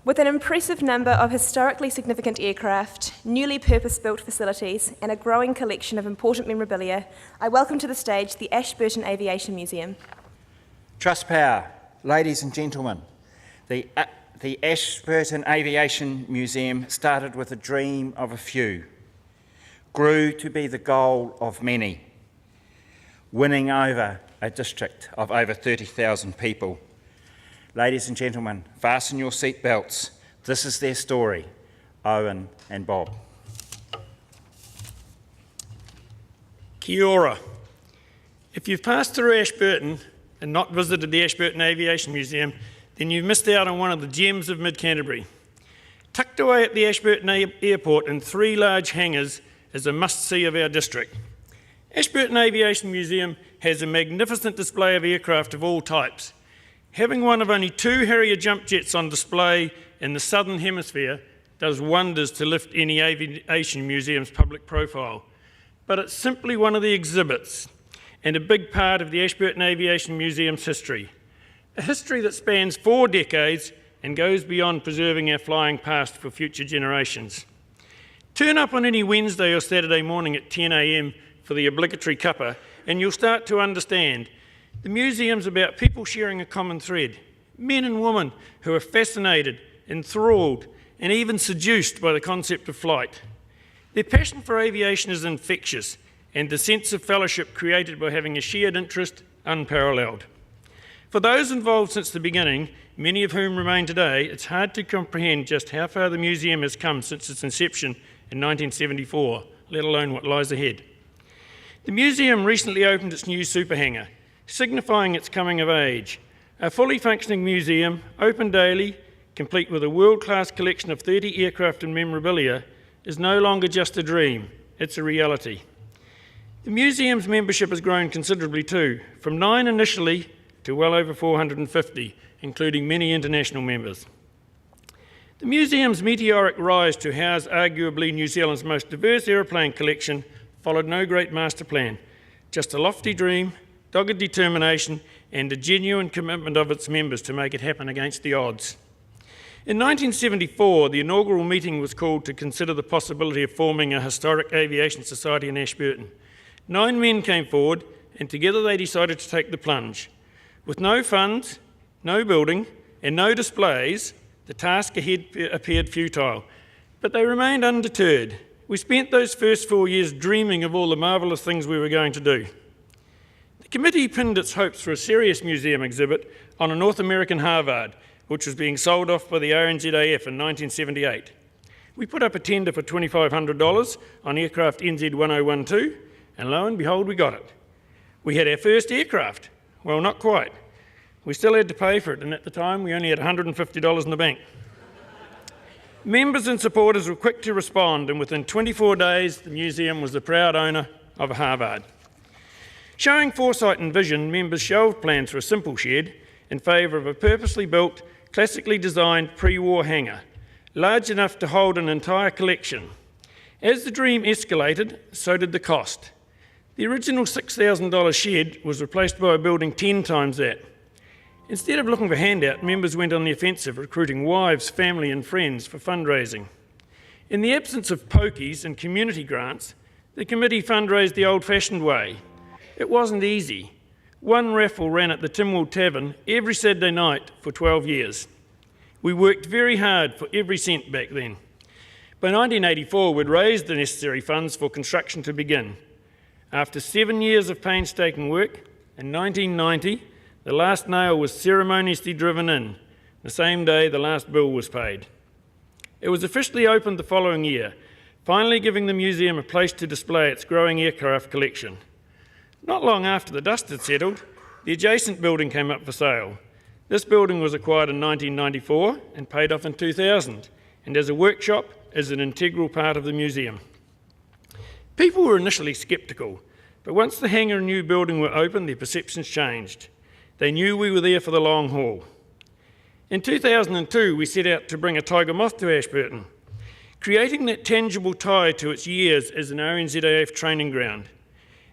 With an impressive number of historically significant aircraft, newly purpose-built facilities, and a growing collection of important memorabilia, I welcome to the stage the Ashburton Aviation Museum. TrustPower, ladies and gentlemen, the Ashburton Aviation Museum started with a dream of a few, grew to be the goal of many, winning over a district of over 30,000 people. Ladies and gentlemen, fasten your seat belts. This is their story, Owen and Bob. Kia ora. If you've passed through Ashburton and not visited the Ashburton Aviation Museum, then you've missed out on one of the gems of mid-Canterbury. Tucked away at the Ashburton Airport in 3 large hangars is a must-see of our district. Ashburton Aviation Museum has a magnificent display of aircraft of all types. Having one of only 2 Harrier jump jets on display in the Southern Hemisphere does wonders to lift any aviation museum's public profile. But it's simply one of the exhibits and a big part of the Ashburton Aviation Museum's history. A history that spans 4 decades and goes beyond preserving our flying past for future generations. Turn up on any Wednesday or Saturday morning at 10 a.m. for the obligatory cuppa and you'll start to understand. The museum's about people sharing a common thread, men and women who are fascinated, enthralled, and even seduced by the concept of flight. Their passion for aviation is infectious, and the sense of fellowship created by having a shared interest unparalleled. For those involved since the beginning, many of whom remain today, it's hard to comprehend just how far the museum has come since its inception in 1974, let alone what lies ahead. The museum recently opened its new super hangar, signifying its coming of age. A fully functioning museum, open daily, complete with a world-class collection of 30 aircraft and memorabilia, is no longer just a dream, it's a reality. The museum's membership has grown considerably too, from 9 initially to well over 450, including many international members. The museum's meteoric rise to house arguably New Zealand's most diverse aeroplane collection followed no great master plan, just a lofty dream, dogged determination, and a genuine commitment of its members to make it happen against the odds. In 1974, the inaugural meeting was called to consider the possibility of forming a historic aviation society in Ashburton. 9 men came forward, and together they decided to take the plunge. With no funds, no building, and no displays, the task ahead appeared futile, but they remained undeterred. We spent those first 4 years dreaming of all the marvellous things we were going to do. The committee pinned its hopes for a serious museum exhibit on a North American Harvard, which was being sold off by the RNZAF in 1978. We put up a tender for $2,500 on aircraft NZ1012, and lo and behold, we got it. We had our first aircraft. Well, not quite. We still had to pay for it, and at the time, we only had $150 in the bank. Members and supporters were quick to respond, and within 24 days, the museum was the proud owner of a Harvard. Showing foresight and vision, members shelved plans for a simple shed in favour of a purposely built, classically designed pre-war hangar, large enough to hold an entire collection. As the dream escalated, so did the cost. The original $6,000 shed was replaced by a building 10 times that. Instead of looking for handout, members went on the offensive, recruiting wives, family and friends for fundraising. In the absence of pokies and community grants, the committee fundraised the old-fashioned way. It wasn't easy. One raffle ran at the Timwell Tavern every Saturday night for 12 years. We worked very hard for every cent back then. By 1984, we'd raised the necessary funds for construction to begin. After 7 years of painstaking work, in 1990, the last nail was ceremoniously driven in, the same day the last bill was paid. It was officially opened the following year, finally giving the museum a place to display its growing aircraft collection. Not long after the dust had settled, the adjacent building came up for sale. This building was acquired in 1994 and paid off in 2000, and as a workshop is an integral part of the museum. People were initially sceptical, but once the hangar and new building were open, their perceptions changed. They knew we were there for the long haul. In 2002, we set out to bring a tiger moth to Ashburton, creating that tangible tie to its years as an RNZAF training ground.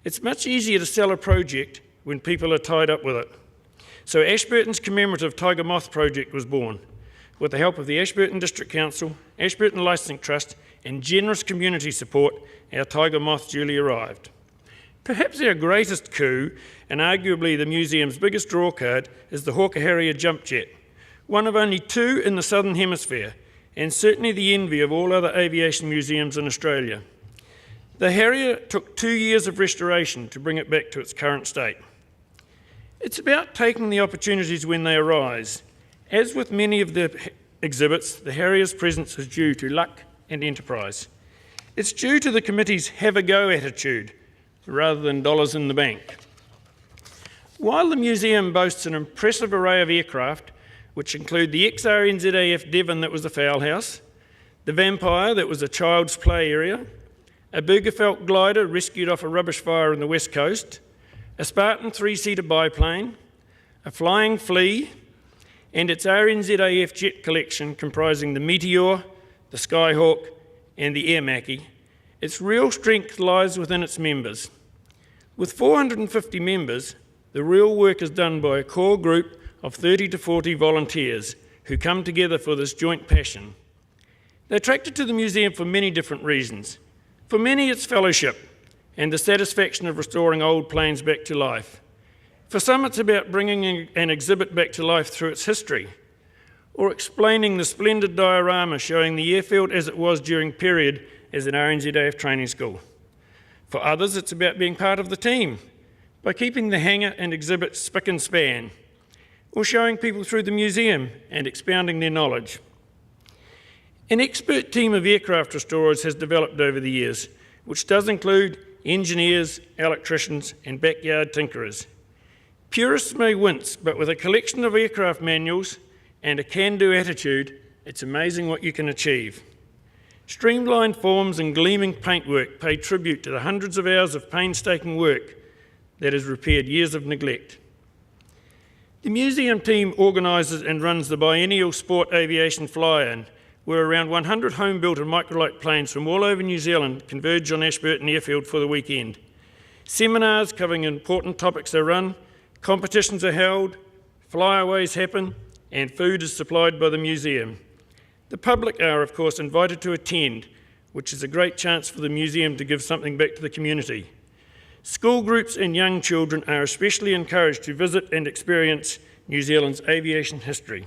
It's much easier to sell a project when people are tied up with it. So Ashburton's commemorative Tiger Moth project was born. with the help of the Ashburton District Council, Ashburton Licensing Trust and generous community support, our tiger moth duly arrived. Perhaps our greatest coup, and arguably the museum's biggest drawcard, is the Hawker Harrier jump jet, one of only 2 in the Southern Hemisphere, and certainly the envy of all other aviation museums in Australia. The Harrier took 2 years of restoration to bring it back to its current state. It's about taking the opportunities when they arise. As with many of the exhibits, the Harrier's presence is due to luck and enterprise. It's due to the committee's have-a-go attitude, rather than dollars in the bank. While the museum boasts an impressive array of aircraft, which include the ex-RNZAF Devon that was a fowl house, the Vampire that was a child's play area, a Bürgerfeld glider rescued off a rubbish fire on the west coast, a Spartan 3-seater biplane, a Flying Flea, and its RNZAF jet collection comprising the Meteor, the Skyhawk, and the Air Mackie, its real strength lies within its members. With 450 members, the real work is done by a core group of 30 to 40 volunteers who come together for this joint passion. They're attracted to the museum for many different reasons. For many, it's fellowship and the satisfaction of restoring old planes back to life. For some, it's about bringing an exhibit back to life through its history, or explaining the splendid diorama showing the airfield as it was during period as an RNZAF training school. For others, it's about being part of the team by keeping the hangar and exhibit spick and span, or showing people through the museum and expounding their knowledge. An expert team of aircraft restorers has developed over the years, which does include engineers, electricians, and backyard tinkerers. Purists may wince, but with a collection of aircraft manuals and a can-do attitude, it's amazing what you can achieve. Streamlined forms and gleaming paintwork pay tribute to the hundreds of hours of painstaking work that has repaired years of neglect. The museum team organises and runs the biennial Sport Aviation Fly-In, where around 100 home-built and microlight planes from all over New Zealand converge on Ashburton Airfield for the weekend. Seminars covering important topics are run, competitions are held, flyaways happen, and food is supplied by the museum. The public are, of course, invited to attend, which is a great chance for the museum to give something back to the community. School groups and young children are especially encouraged to visit and experience New Zealand's aviation history.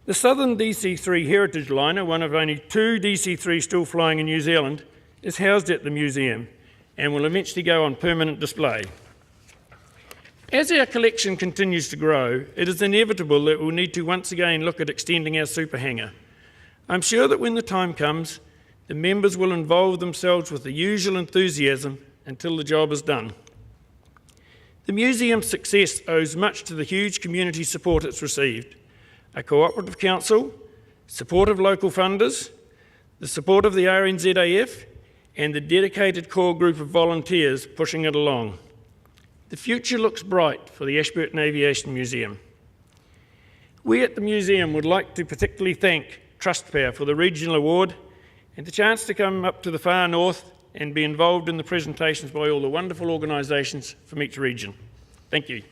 The Southern DC-3 Heritage Liner, one of only 2 DC-3 still flying in New Zealand, is housed at the museum and will eventually go on permanent display. As our collection continues to grow, it is inevitable that we'll need to once again look at extending our super hangar. I'm sure that when the time comes, the members will involve themselves with the usual enthusiasm until the job is done. The museum's success owes much to the huge community support it's received. A cooperative council, support of local funders, the support of the RNZAF, and the dedicated core group of volunteers pushing it along. The future looks bright for the Ashburton Aviation Museum. We at the museum would like to particularly thank TrustPower for the regional award and the chance to come up to the far north and be involved in the presentations by all the wonderful organisations from each region. Thank you.